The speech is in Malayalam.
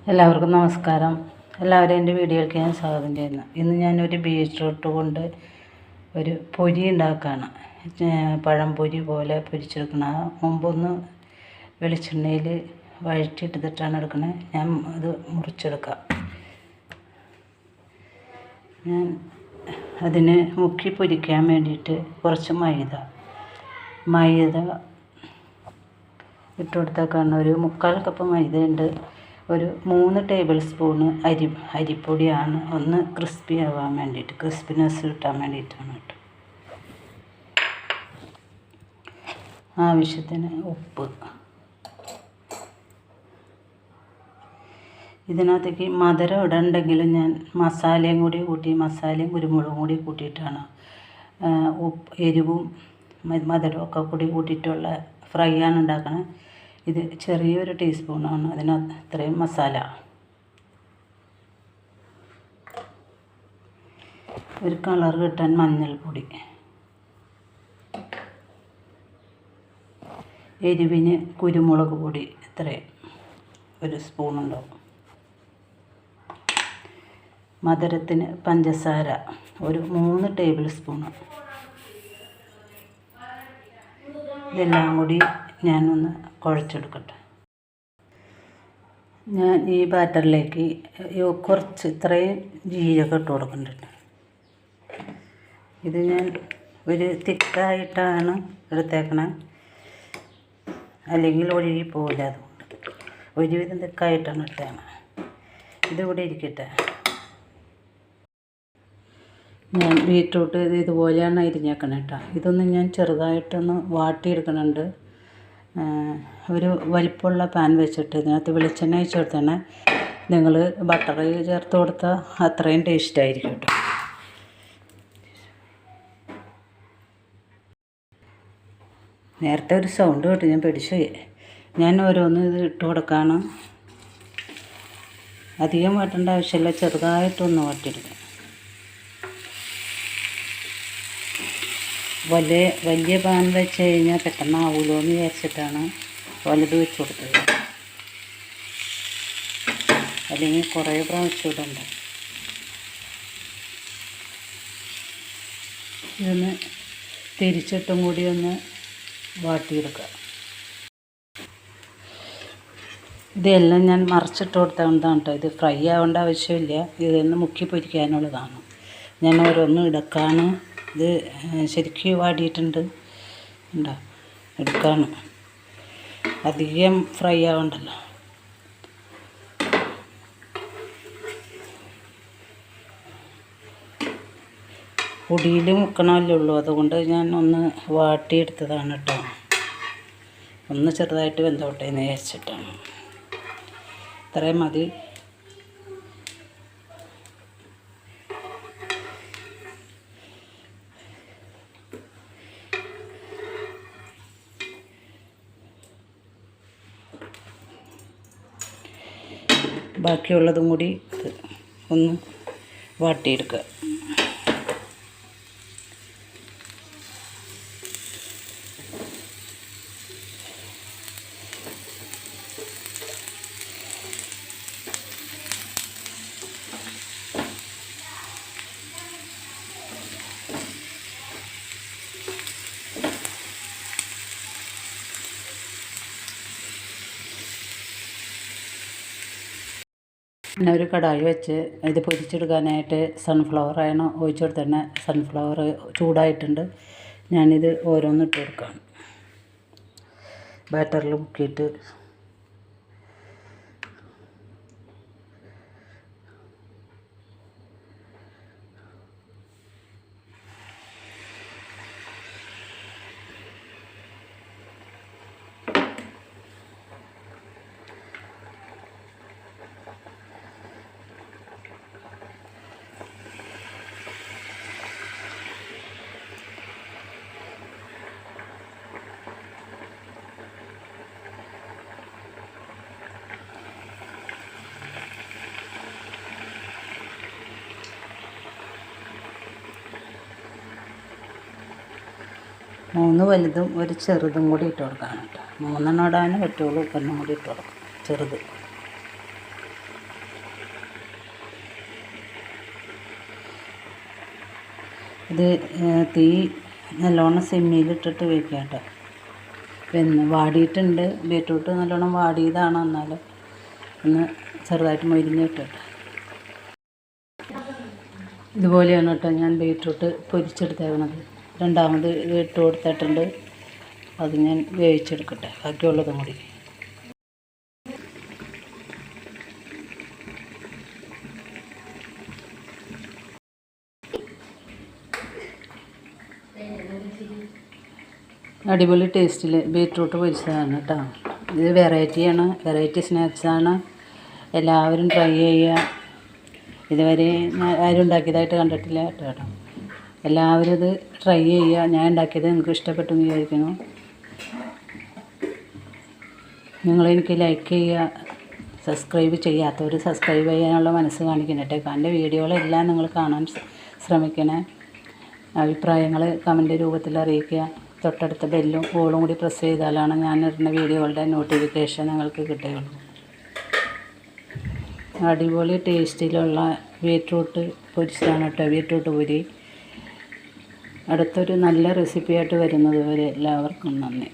എല്ലാവർക്കും നമസ്കാരം. എല്ലാവരും എൻ്റെ വീഡിയോയിലേക്ക് ഞാൻ സ്വാഗതം ചെയ്യുന്നു. ഇന്ന് ഞാനൊരു ബീറ്റ്റൂട്ട് കൊണ്ട് ഒരു പൊരി ഉണ്ടാക്കുകയാണ്. പഴംപൊരി പോലെ പൊരിച്ചെടുക്കണം. മുമ്പൊന്ന് വെളിച്ചെണ്ണയിൽ വഴറ്റിയെടുത്തിട്ടാണ് എടുക്കുന്നത്. ഞാൻ അത് മുറിച്ചെടുക്കാം. ഞാൻ അതിന് മുക്കി പൊരിക്കാൻ വേണ്ടിയിട്ട് കുറച്ച് മൈദ ഇട്ട് കൊടുത്തേക്കാണ്. ഒരു 3/4 കപ്പ് മൈദയുണ്ട്. ഒരു 3 ടേബിൾ സ്പൂണ് അരിപ്പൊടിയാണ്. ഒന്ന് ക്രിസ്പി ആവാൻ വേണ്ടിയിട്ട്, ക്രിസ്പിനെസ് കിട്ടാൻ വേണ്ടിയിട്ടാണ് കേട്ടോ. ആവശ്യത്തിന് ഉപ്പ്. ഇതിനകത്തേക്ക് മധുരം ഇടണ്ടെങ്കിലും ഞാൻ മസാലയും കുരുമുളകും കൂടി കൂട്ടിയിട്ടാണ് എരിവും മധുരവും ഒക്കെ കൂടി കൂട്ടിയിട്ടുള്ള ഫ്രൈ ആണ് ഉണ്ടാക്കുന്നത്. ഇത് ചെറിയൊരു ടീസ്പൂണാണ് അതിനകത്ത് ഇത്രയും മസാല. ഒരു കളർ കിട്ടാൻ മഞ്ഞൾപ്പൊടി. എരിവിന് കുരുമുളക് പൊടി ഇത്രയും ഒരു സ്പൂണുണ്ടാവും. മധുരത്തിന് പഞ്ചസാര ഒരു 3 ടേബിൾ സ്പൂണ്. ഇതെല്ലാം കൂടി ഞാനൊന്ന് കുഴച്ചെടുക്കട്ടെ. ഞാൻ ഈ ബാറ്ററിലേക്ക് കുറച്ച് ഇത്രയും ജീരകം ഇട്ട് കൊടുക്കുന്നുണ്ട്. ഇത് ഞാൻ ഒരു തിക്കായിട്ടാണ് എടുത്തേക്കണേ, അല്ലെങ്കിൽ ഒഴുകി പോകില്ല. അതുകൊണ്ട് ഒരുവിധം തിക്കായിട്ടാണ് ഇട്ടേക്കണേ. ഇതുകൂടി ഇരിക്കട്ടെ. ഞാൻ ബീറ്റ്റൂട്ട് ഇതുപോലെയാണ് അരിഞ്ഞേക്കണം കേട്ടോ. ഇതൊന്ന് ഞാൻ ചെറുതായിട്ടൊന്ന് വാട്ടിയെടുക്കണുണ്ട്. ഒരു വലിപ്പമുള്ള പാൻ വെച്ചിട്ട് ഇതിനകത്ത് വെളിച്ചെണ്ണ ഒഴിച്ച് കൊടുത്തന്നെ. നിങ്ങൾ ബട്ടർ ചേർത്ത് കൊടുത്താൽ അത്രയും ടേസ്റ്റായിരിക്കും കേട്ടോ. നേരത്തെ ഒരു സൗണ്ട് കേട്ട് ഞാൻ പേടിച്ചു. ഞാൻ ഓരോന്ന് ഇത് ഇട്ട് കൊടുക്കാണ്. അധികം വാട്ടേണ്ട ആവശ്യമില്ല, ചെറുതായിട്ടൊന്ന് വാട്ടിയെടുക്കാം. വലിയ പാൻ വെച്ച് കഴിഞ്ഞാൽ പെട്ടെന്ന് ആവുമല്ലോ എന്ന് വിചാരിച്ചിട്ടാണ് വലുത് വെച്ച് കൊടുത്തത്. അല്ലെങ്കിൽ കുറേ പ്രാവശ്യം ഇടണ്ട. ഇതൊന്ന് തിരിച്ചിട്ടും കൂടി ഒന്ന് വാട്ടിയെടുക്കുക. ഇതെല്ലാം ഞാൻ മറിച്ചിട്ട് കൊടുത്തതാണ് കേട്ടോ. ഇത് ഫ്രൈ ആവേണ്ട ആവശ്യമില്ല, ഇതൊന്ന് മുക്കി പൊരിക്കാനുള്ളതാണ്. ഞാൻ ഓരോന്നും എടുക്കാണ്. ഇത് ശരിക്കും വാടിയിട്ടുണ്ട്, ഉണ്ടോ? എടുക്കാണ്. അധികം ഫ്രൈ ആവണ്ടല്ലോ. പൊടിയിൽ മുക്കണമല്ലേ ഉള്ളൂ, അതുകൊണ്ട് ഞാൻ ഒന്ന് വാട്ടിയെടുത്തതാണ് കേട്ടോ. ഒന്ന് ചെറുതായിട്ട് വെന്തോട്ടെ എന്ന് വിചാരിച്ചിട്ടാണ്. ഇത്രയും മതി. ബാക്കിയുള്ളതും കൂടി ഒന്ന് വാട്ടിയെടുക്കുക. പിന്നെ ഒരു കടായി വെച്ച് ഇത് പൊരിച്ചെടുക്കാനായിട്ട് സൺഫ്ലവർ ആണ് ഒഴിച്ചു കൊടുത്തന്നെ. സൺഫ്ലവർ ചൂടായിട്ടുണ്ട്. ഞാനിത് ഓരോന്ന് ഇട്ട് കൊടുക്കാം. ബാറ്ററിൽ മുക്കിയിട്ട് മൂന്ന് വലുതും ഒരു ചെറുതും കൂടി ഇട്ട് കൊടുക്കാം കേട്ടോ. 3 ഇടാനേ പറ്റുള്ളൂ. ഒരെണ്ണം കൂടി ഇട്ട് കൊടുക്കാം, ചെറുത്. ഇത് തീ നല്ലോണം സിമ്മിലിട്ടിട്ട് വയ്ക്കുക കേട്ടോ. പിന്നെ വാടിയിട്ടുണ്ട്, ബീറ്റ്റൂട്ട് നല്ലോണം വാടിയതാണ്, എന്നാലും ഒന്ന് ചെറുതായിട്ട് മൊരിഞ്ഞ് കിട്ടട്ടെ. ഇതുപോലെയാണ് കേട്ടോ ഞാൻ ബീറ്റ്റൂട്ട് പൊരിച്ചെടുത്തേക്കണത്. രണ്ടാമത് ഇട്ട് കൊടുത്തിട്ടുണ്ട്, അത് ഞാൻ വേവിച്ചെടുക്കട്ടെ ബാക്കിയുള്ളതും കൂടി. അടിപൊളി ടേസ്റ്റിൽ ബീറ്റ്റൂട്ട് പൊരിച്ചതാണ് കേട്ടോ. ഇത് വെറൈറ്റി സ്നാക്സാണ്. എല്ലാവരും ട്രൈ ചെയ്യുക. ഇതുവരെ ആരും ഉണ്ടാക്കിയതായിട്ട് കണ്ടിട്ടില്ല കേട്ടോ. എല്ലാവരും ഇത് ട്രൈ ചെയ്യുക. ഞാൻ ഉണ്ടാക്കിയത് നിങ്ങൾക്ക് ഇഷ്ടപ്പെട്ടു എന്ന് വിചാരിക്കുന്നു. നിങ്ങളെനിക്ക് ലൈക്ക് ചെയ്യുക, സബ്സ്ക്രൈബ് ചെയ്യാത്തവർ സബ്സ്ക്രൈബ് ചെയ്യാനുള്ള മനസ്സ് കാണിക്കണം കേട്ടോ. എൻ്റെ വീഡിയോകളെല്ലാം നിങ്ങൾ കാണാൻ ശ്രമിക്കണേ. അഭിപ്രായങ്ങൾ കമൻറ്റ് രൂപത്തിൽ അറിയിക്കുക. തൊട്ടടുത്ത ബെല്ലും ഓളും കൂടി പ്രസ് ചെയ്താലാണ് ഞാൻ ഇടുന്ന വീഡിയോകളുടെ നോട്ടിഫിക്കേഷൻ നിങ്ങൾക്ക് കിട്ടുകയുള്ളൂ. അടിപൊളി ടേസ്റ്റിലുള്ള ബീറ്റ്റൂട്ട് പൊരിച്ചതാണ് കേട്ടോ, ബീറ്റ്റൂട്ട് പൊരി. അടുത്തൊരു നല്ല റെസിപ്പിയായിട്ട് വരുന്നത് വരെ എല്ലാവർക്കും നന്ദി.